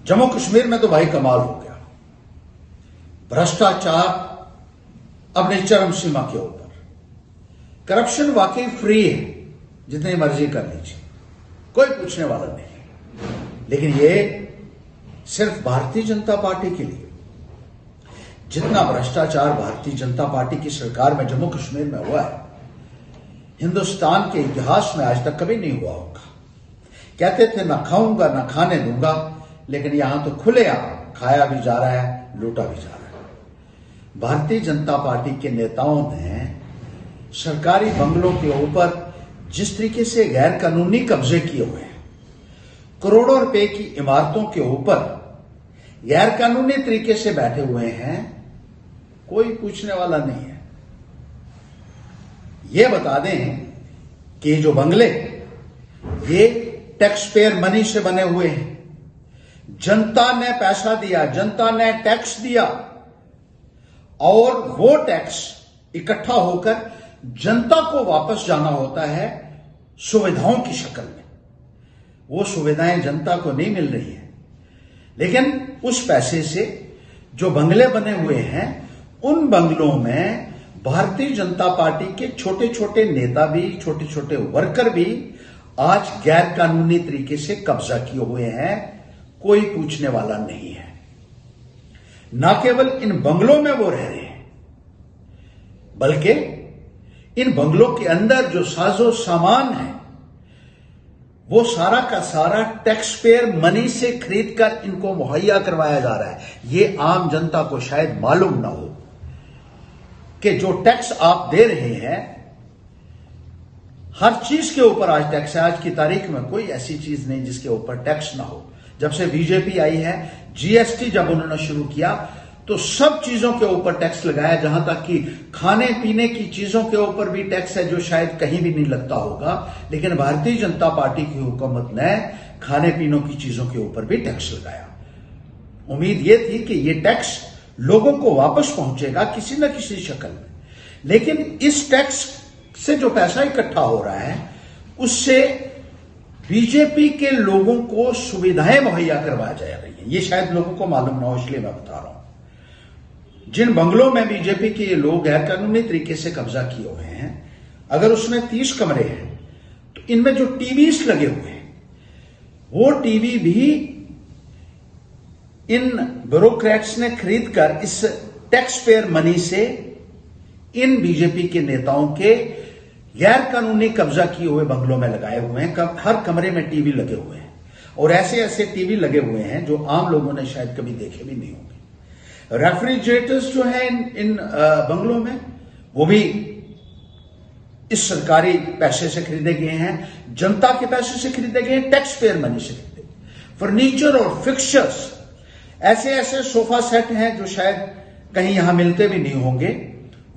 जम्मू कश्मीर में तो भाई कमाल हो गया। भ्रष्टाचार अपनी चरम सीमा के ऊपर, करप्शन वाकई फ्री है, जितनी मर्जी कर लीजिए, कोई पूछने वाला नहीं। लेकिन ये सिर्फ भारतीय जनता पार्टी के लिए, जितना भ्रष्टाचार भारतीय जनता पार्टी की सरकार में जम्मू कश्मीर में हुआ है, हिंदुस्तान के इतिहास में आज तक कभी नहीं हुआ होगा। कहते थे ना खाऊंगा ना खाने दूंगा, लेकिन यहां तो खुलेआम खाया भी जा रहा है, लूटा भी जा रहा है। भारतीय जनता पार्टी के नेताओं ने सरकारी बंगलों के ऊपर जिस तरीके से गैर कानूनी कब्जे किए हुए हैं, करोड़ों रुपए की इमारतों के ऊपर गैर कानूनी तरीके से बैठे हुए हैं, कोई पूछने वाला नहीं है। ये बता दें कि जो बंगले ये टैक्स पेयर मनी से बने हुए हैं, जनता ने पैसा दिया, जनता ने टैक्स दिया, और वो टैक्स इकट्ठा होकर जनता को वापस जाना होता है सुविधाओं की शक्ल में। वो सुविधाएं जनता को नहीं मिल रही है, लेकिन उस पैसे से जो बंगले बने हुए हैं, उन बंगलों में भारतीय जनता पार्टी के छोटे छोटे नेता भी, छोटे छोटे वर्कर भी आज गैर कानूनी तरीके से कब्जा किए हुए हैं, कोई पूछने वाला नहीं है। न केवल इन बंगलों में वो रह रहे हैं, बल्कि इन बंगलों के अंदर जो साजो सामान है, वो सारा का सारा टैक्स पेयर मनी से खरीदकर इनको मुहैया करवाया जा रहा है। ये आम जनता को शायद मालूम ना हो कि जो टैक्स आप दे रहे हैं, हर चीज के ऊपर आज टैक्स है। आज की तारीख में कोई ऐसी चीज नहीं जिसके ऊपर टैक्स ना हो। जब से बीजेपी आई है, जीएसटी जब उन्होंने शुरू किया तो सब चीजों के ऊपर टैक्स लगाया, जहां तक कि खाने पीने की चीजों के ऊपर भी टैक्स है, जो शायद कहीं भी नहीं लगता होगा। लेकिन भारतीय जनता पार्टी की हुकूमत ने खाने पीने की चीजों के ऊपर भी टैक्स लगाया। उम्मीद यह थी कि यह टैक्स लोगों को वापस पहुंचेगा किसी न किसी शक्ल में, लेकिन इस टैक्स से जो पैसा इकट्ठा हो रहा है, उससे बीजेपी के लोगों को सुविधाएं मुहैया करवाई जा रही है। ये शायद लोगों को मालूम ना हो, इसलिए मैं बता रहा हूं। जिन बंगलों में बीजेपी के लोग गैर कानूनी तरीके से कब्जा किए हुए हैं, अगर उसमें 30 कमरे हैं, तो इनमें जो टीवीज लगे हुए हैं, वो टीवी भी इन ब्यूरोक्रेट्स ने खरीदकर इस टैक्स पेयर मनी से इन बीजेपी के नेताओं के गैर कानूनी कब्जा किए हुए बंगलों में लगाए हुए हैं। हर कमरे में टीवी लगे हुए हैं, और ऐसे ऐसे टीवी लगे हुए हैं जो आम लोगों ने शायद कभी देखे भी नहीं होंगे। रेफ्रिजरेटर्स जो है इन बंगलों में, वो भी इस सरकारी पैसे से खरीदे गए हैं, जनता के पैसे से खरीदे गए हैं, टैक्स पेयर मनी से खरीदे गए। फर्नीचर और फिक्सचर्स, ऐसे ऐसे सोफा सेट हैं जो शायद कहीं यहां मिलते भी नहीं होंगे,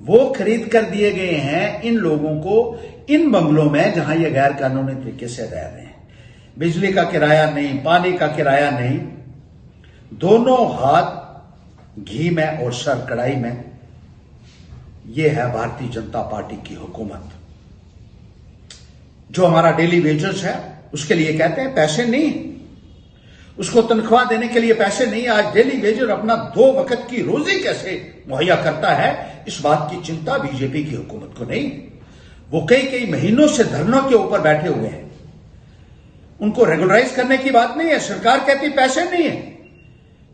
वो खरीद कर दिए गए हैं इन लोगों को इन बंगलों में, जहां ये गैर कानूनी तरीके से रह रहे हैं। बिजली का किराया नहीं, पानी का किराया नहीं, दोनों हाथ घी में और सर कड़ाई में। यह है भारतीय जनता पार्टी की हुकूमत। जो हमारा डेली वेजेस है, उसके लिए कहते हैं पैसे नहीं, उसको तनख्वाह देने के लिए पैसे नहीं। आज डेली वेजर अपना 2 वक्त की रोजी कैसे मुहैया करता है, इस बात की चिंता बीजेपी की हुकूमत को नहीं। वो कई कई महीनों से धरनों के ऊपर बैठे हुए हैं, उनको रेगुलराइज करने की बात नहीं है। सरकार कहती पैसे नहीं है।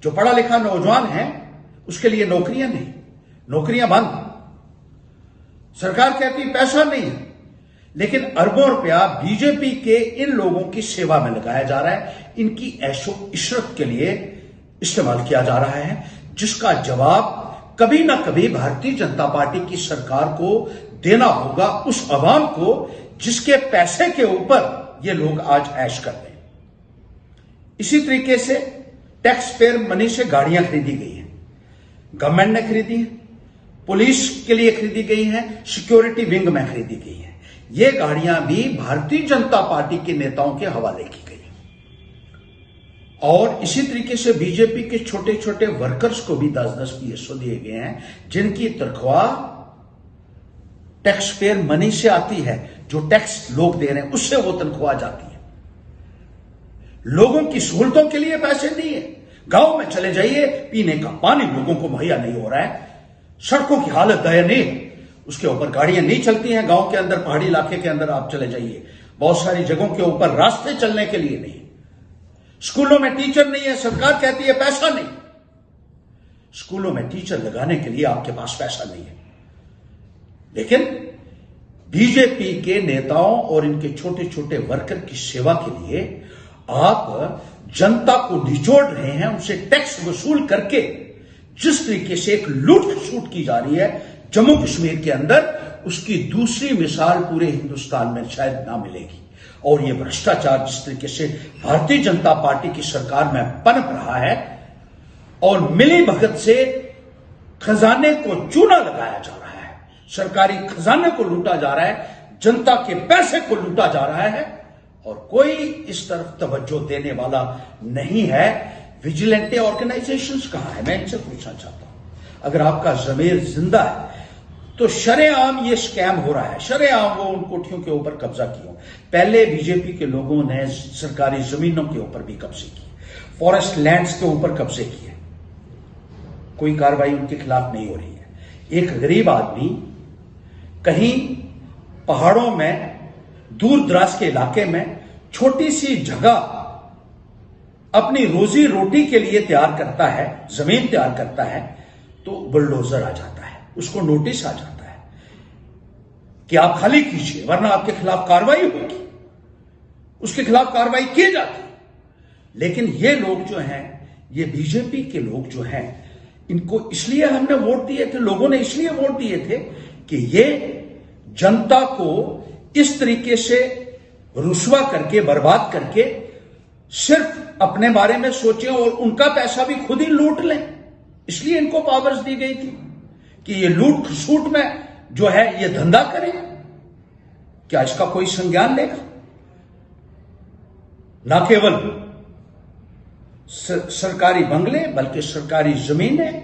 जो पढ़ा लिखा नौजवान है, उसके लिए नौकरियां नहीं, नौकरियां बंद। सरकार कहती पैसा नहीं है, लेकिन अरबों रुपया बीजेपी के इन लोगों की सेवा में लगाया जा रहा है, इनकी ऐशो इशरत के लिए इस्तेमाल किया जा रहा है, जिसका जवाब कभी ना कभी भारतीय जनता पार्टी की सरकार को देना होगा, उस अवाम को जिसके पैसे के ऊपर ये लोग आज ऐश करते हैं। इसी तरीके से टैक्स पेयर मनी से गाड़ियां खरीदी गई हैं, गवर्नमेंट ने खरीदी है, पुलिस के लिए खरीदी गई हैं, सिक्योरिटी विंग में खरीदी गई हैं। ये गाड़ियां भी भारतीय जनता पार्टी के नेताओं के हवाले की गई। और इसी तरीके से बीजेपी के छोटे छोटे वर्कर्स को भी 10-10 PSO दिए गए हैं, जिनकी तनख्वाह टैक्स पेयर मनी से आती है। जो टैक्स लोग दे रहे हैं, उससे वो तनख्वाह जाती है। लोगों की सहूलतों के लिए पैसे नहीं है, गांव में चले जाइए, पीने का पानी लोगों को मुहैया नहीं हो रहा है, सड़कों की हालत दयनीय, उसके ऊपर गाड़ियां नहीं चलती हैं। गांव के अंदर, पहाड़ी इलाके के अंदर आप चले जाइए, बहुत सारी जगहों के ऊपर रास्ते चलने के लिए नहीं, स्कूलों में टीचर नहीं है, सरकार कहती है पैसा नहीं। स्कूलों में टीचर लगाने के लिए आपके पास पैसा नहीं है, लेकिन बीजेपी के नेताओं और इनके छोटे छोटे वर्कर की सेवा के लिए आप जनता को निचोड़ रहे हैं, उनसे टैक्स वसूल करके जिस तरीके से एक लूट खसूट की जा रही है जम्मू कश्मीर के अंदर, उसकी दूसरी मिसाल पूरे हिंदुस्तान में शायद ना मिलेगी। और ये भ्रष्टाचार जिस तरीके से भारतीय जनता पार्टी की सरकार में पनप रहा है और मिली भगत से खजाने को चूना लगाया जा रहा है, सरकारी खजाने को लूटा जा रहा है, जनता के पैसे को लूटा जा रहा है, और कोई इस तरफ तवज्जो देने वाला नहीं है। विजिलेंटे ऑर्गेनाइजेशंस कहां है, मैं इनसे पूछना चाहता हूं। अगर आपका जमीर जिंदा है तो शरेआम ये स्कैम हो रहा है, शरेआम वो उन कोठियों के ऊपर कब्जा किया। पहले बीजेपी के लोगों ने सरकारी जमीनों के ऊपर भी कब्जे किए, फॉरेस्ट लैंड्स के ऊपर कब्जे किए, कोई कार्रवाई उनके खिलाफ नहीं हो रही है। एक गरीब आदमी कहीं पहाड़ों में, दूर दराज के इलाके में छोटी सी जगह अपनी रोजी रोटी के लिए तैयार करता है, जमीन तैयार करता है, तो बुलडोजर आ जाता है, उसको नोटिस आ जाता है कि आप खाली कीजिए वरना आपके खिलाफ कार्रवाई होगी, उसके खिलाफ कार्रवाई की जाती है। लेकिन ये लोग जो हैं, ये बीजेपी के लोग जो हैं, इनको इसलिए हमने वोट दिए थे, लोगों ने इसलिए वोट दिए थे कि ये जनता को इस तरीके से रुस्वा करके, बर्बाद करके सिर्फ अपने बारे में सोचें और उनका पैसा भी खुद ही लूट लें। इसलिए इनको पावर्स दी गई थी कि ये लूट खसूट में जो है ये धंधा करें। क्या इसका कोई संज्ञान लेगा? ना केवल सरकारी बंगले बल्कि सरकारी जमीनें,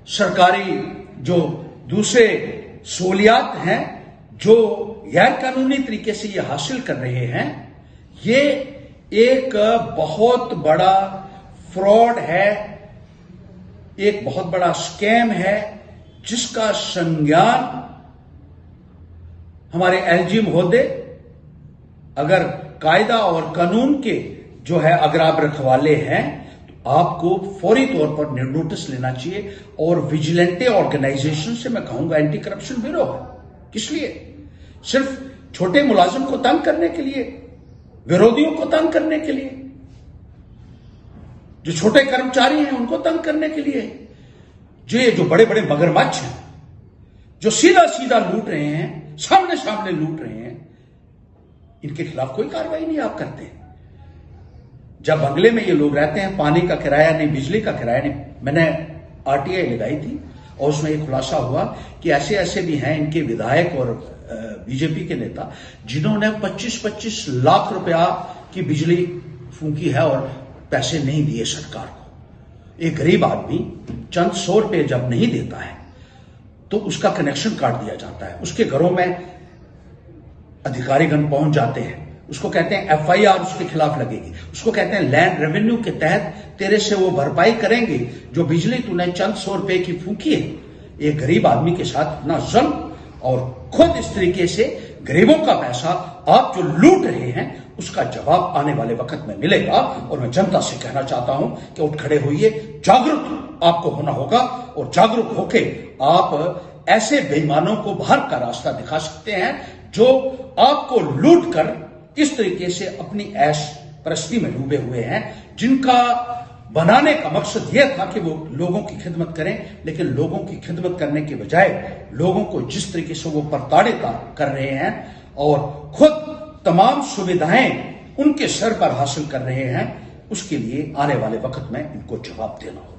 सरकारी जो दूसरे सहूलियात हैं जो गैर कानूनी तरीके से ये हासिल कर रहे हैं, ये एक बहुत बड़ा फ्रॉड है, एक बहुत बड़ा स्कैम है, जिसका संज्ञान हमारे एलजी महोदय अगर कायदा और कानून के जो है अगर आप रखवाले हैं तो आपको फौरी तौर पर नोटिस लेना चाहिए। और विजिलेंटे ऑर्गेनाइजेशन से मैं कहूंगा एंटी करप्शन ब्यूरो है, किस लिए? सिर्फ छोटे मुलाजिम को तंग करने के लिए, विरोधियों को तंग करने के लिए, जो छोटे कर्मचारी हैं उनको तंग करने के लिए, जो बड़े बड़े मगरमच्छ हैं जो सीधा सीधा लूट रहे हैं, सामने सामने लूट रहे हैं, इनके खिलाफ कोई कार्रवाई नहीं आप करते। जब बंगले में ये लोग रहते हैं, पानी का किराया नहीं, बिजली का किराया नहीं। मैंने आरटीआई लगाई थी और उसमें यह खुलासा हुआ कि ऐसे ऐसे भी हैं इनके विधायक और बीजेपी के नेता जिन्होंने 25-25 लाख रुपया की बिजली फूंकी है और पैसे नहीं दिए सरकार को। एक गरीब आदमी चंद 100 रुपए जब नहीं देता है तो उसका कनेक्शन काट दिया जाता है, उसके घरों में अधिकारीगण पहुंच जाते हैं, उसको कहते हैं एफआईआर उसके खिलाफ लगेगी, उसको कहते हैं लैंड रेवेन्यू के तहत तेरे से वो भरपाई करेंगे जो बिजली तूने चंद 100 रुपए की फूंकी है। एक गरीब आदमी के साथ इतना जुल्म और खुद इस तरीके से गरीबों का पैसा आप जो लूट रहे हैं उसका जवाब आने वाले वक्त में मिलेगा। और मैं जनता से कहना चाहता हूं कि उठ खड़े होइए, जागरूक आपको होना होगा और जागरूक होके आप ऐसे बेईमानों को बाहर का रास्ता दिखा सकते हैं जो आपको लूट कर इस तरीके से अपनी ऐश परस्ती में डूबे हुए हैं, जिनका बनाने का मकसद यह था कि वो लोगों की खिदमत करें, लेकिन लोगों की खिदमत करने के बजाय लोगों को जिस तरीके से वो प्रताड़ित कर रहे हैं और खुद तमाम सुविधाएं उनके सर पर हासिल कर रहे हैं, उसके लिए आने वाले वक्त में इनको जवाब देना होगा।